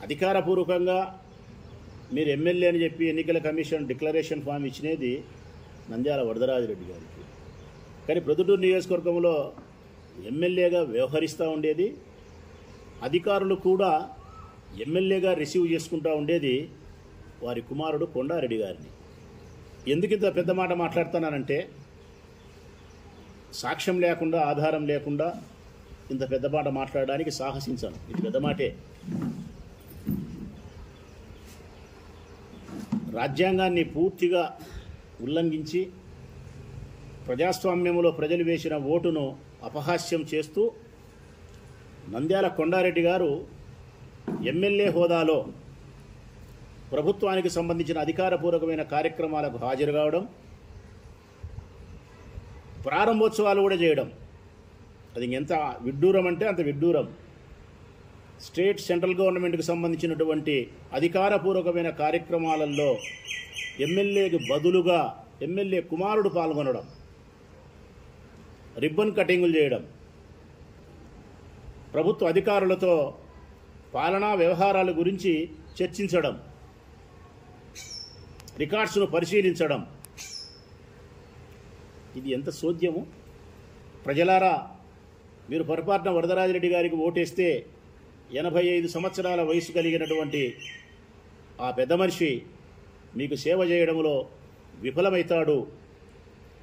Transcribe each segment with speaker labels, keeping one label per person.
Speaker 1: అధికారపూర్వకంగా మీరు ఎమ్మెల్యే అని చెప్పి ఎన్నికల కమిషన్ డిక్లరేషన్ ఫామ్ ఇచ్చినది నంద్యాల వరదరాజిరెడ్డి గారికి. కానీ ప్రొద్దుటూరు నియోజకవర్గంలో ఎమ్మెల్యేగా వ్యవహరిస్తూ ఉండేది, అధికారులు కూడా ఎమ్మెల్యేగా రిసీవ్ చేసుకుంటూ ఉండేది వారి కుమారుడు కొండారెడ్డి గారిని. ఎందుకింత పెద్ద మాట మాట్లాడుతున్నానంటే, సాక్ష్యం లేకుండా ఆధారం లేకుండా ఇంత పెద్ద మాట మాట్లాడడానికి సాహసించాను. ఇది పెద్ద మాటే. రాజ్యాంగాన్ని పూర్తిగా ఉల్లంఘించి ప్రజాస్వామ్యంలో ప్రజలు వేసిన ఓటును అపహాస్యం చేస్తూ నంద్యాల కొండారెడ్డి గారు ఎమ్మెల్యే హోదాలో ప్రభుత్వానికి సంబంధించిన అధికారపూర్వకమైన కార్యక్రమాలకు హాజరు కావడం, ప్రారంభోత్సవాలు కూడా చేయడం, అది ఎంత విడ్డూరం అంటే అంత విడ్డూరం. స్టేట్ సెంట్రల్ గవర్నమెంట్కి సంబంధించినటువంటి అధికారపూర్వకమైన కార్యక్రమాలలో ఎమ్మెల్యేకి బదులుగా ఎమ్మెల్యే కుమారుడు పాల్గొనడం, రిబ్బన్ కటింగులు చేయడం, ప్రభుత్వ అధికారులతో పాలనా వ్యవహారాల గురించి చర్చించడం, రికార్డ్స్ను పరిశీలించడం, ఇది ఎంత సోద్యము. ప్రజలారా, మీరు పొరపాటున వరదరాజిరెడ్డి గారికి ఓటేస్తే 85 సంవత్సరాల వయసు కలిగినటువంటి ఆ పెద్ద మనిషి మీకు సేవ చేయడంలో విఫలమవుతాడు.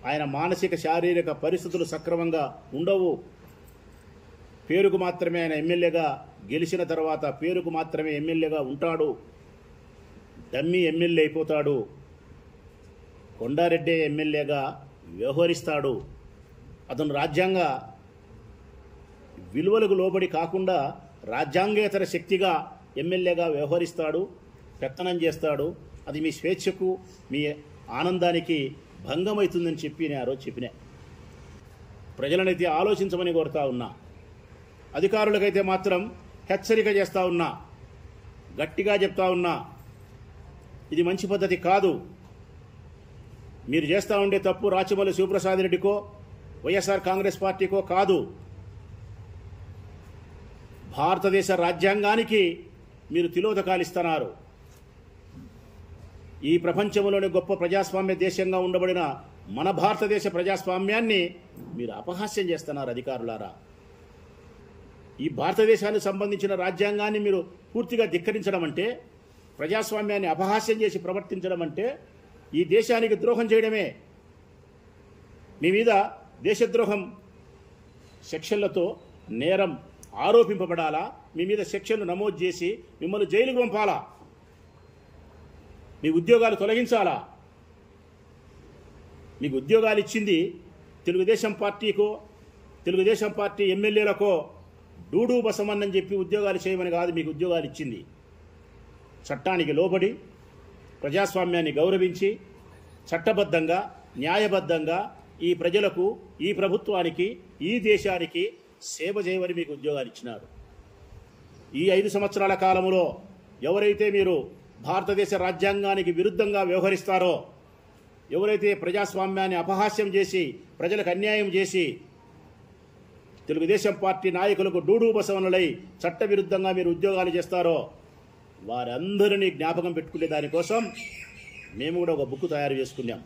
Speaker 1: ఆయన మానసిక శారీరక పరిస్థితులు సక్రమంగా ఉండవు. పేరుకు మాత్రమే ఆయన ఎమ్మెల్యేగా గెలిచిన తర్వాత పేరుకు మాత్రమే ఎమ్మెల్యేగా ఉంటాడు, డమ్మీ ఎమ్మెల్యే అయిపోతాడు. కొండారెడ్డి ఎమ్మెల్యేగా వ్యవహరిస్తాడు. అతను రాజ్యాంగ విలువలకు లోబడి కాకుండా రాజ్యాంగేతర శక్తిగా ఎమ్మెల్యేగా వ్యవహరిస్తాడు, పెత్తనం చేస్తాడు. అది మీ స్వేచ్ఛకు, మీ ఆనందానికి భంగమవుతుందని చెప్పి నేను ఆ రోజు చెప్పినా. ప్రజలనైతే ఆలోచించమని కోరుతా ఉన్నా, అధికారులకైతే మాత్రం హెచ్చరిక చేస్తూ ఉన్నా, గట్టిగా చెప్తా ఉన్నా, ఇది మంచి పద్ధతి కాదు. మీరు చేస్తూ ఉండే తప్పు రాచమల్లి శివప్రసాద్ రెడ్డికో వైఎస్ఆర్ కాంగ్రెస్ పార్టీకో కాదు, భారతదేశ రాజ్యాంగానికి మీరు తిలోదకాలిస్తున్నారు. ఈ ప్రపంచంలోని గొప్ప ప్రజాస్వామ్య దేశంగా ఉండబడిన మన భారతదేశ ప్రజాస్వామ్యాన్ని మీరు అపహాస్యం చేస్తున్నారు అధికారులారా. ఈ భారతదేశానికి సంబంధించిన రాజ్యాంగాన్ని మీరు పూర్తిగా ధిక్కరించడం అంటే, ప్రజాస్వామ్యాన్ని అపహాస్యం చేసి ప్రవర్తించడం అంటే ఈ దేశానికి ద్రోహం చేయడమే. మీ మీద దేశద్రోహం సెక్షన్లతో నేరం ఆరోపింపబడాలా, మీ మీద సెక్షన్లు నమోదు చేసి మిమ్మల్ని జైలుకు పంపాలా, మీ ఉద్యోగాలు తొలగించాలా. మీకు ఉద్యోగాలు ఇచ్చింది తెలుగుదేశం పార్టీకో, తెలుగుదేశం పార్టీ ఎమ్మెల్యేలకో డూడు బసమన్నని చెప్పి ఉద్యోగాలు చేయమని కాదు. మీకు ఉద్యోగాలు ఇచ్చింది చట్టానికి లోబడి, ప్రజాస్వామ్యాన్ని గౌరవించి, చట్టబద్ధంగా, న్యాయబద్ధంగా ఈ ప్రజలకు, ఈ ప్రభుత్వానికి, ఈ దేశానికి సేవ చేయమని మీకు ఉద్యోగాలు ఇచ్చినారు. ఈ 5 సంవత్సరాల కాలంలో ఎవరైతే మీరు భారతదేశ రాజ్యాంగానికి విరుద్ధంగా వ్యవహరిస్తారో, ఎవరైతే ప్రజాస్వామ్యాన్ని అపహాస్యం చేసి ప్రజలకు అన్యాయం చేసి తెలుగుదేశం పార్టీ నాయకులకు డూడు బసవనులై చట్టవిరుద్ధంగా మీరు ఉద్యోగాలు చేస్తారో, వారందరినీ జ్ఞాపకం పెట్టుకునే దానికోసం మేము కూడా ఒక బుక్ తయారు చేసుకున్నాం.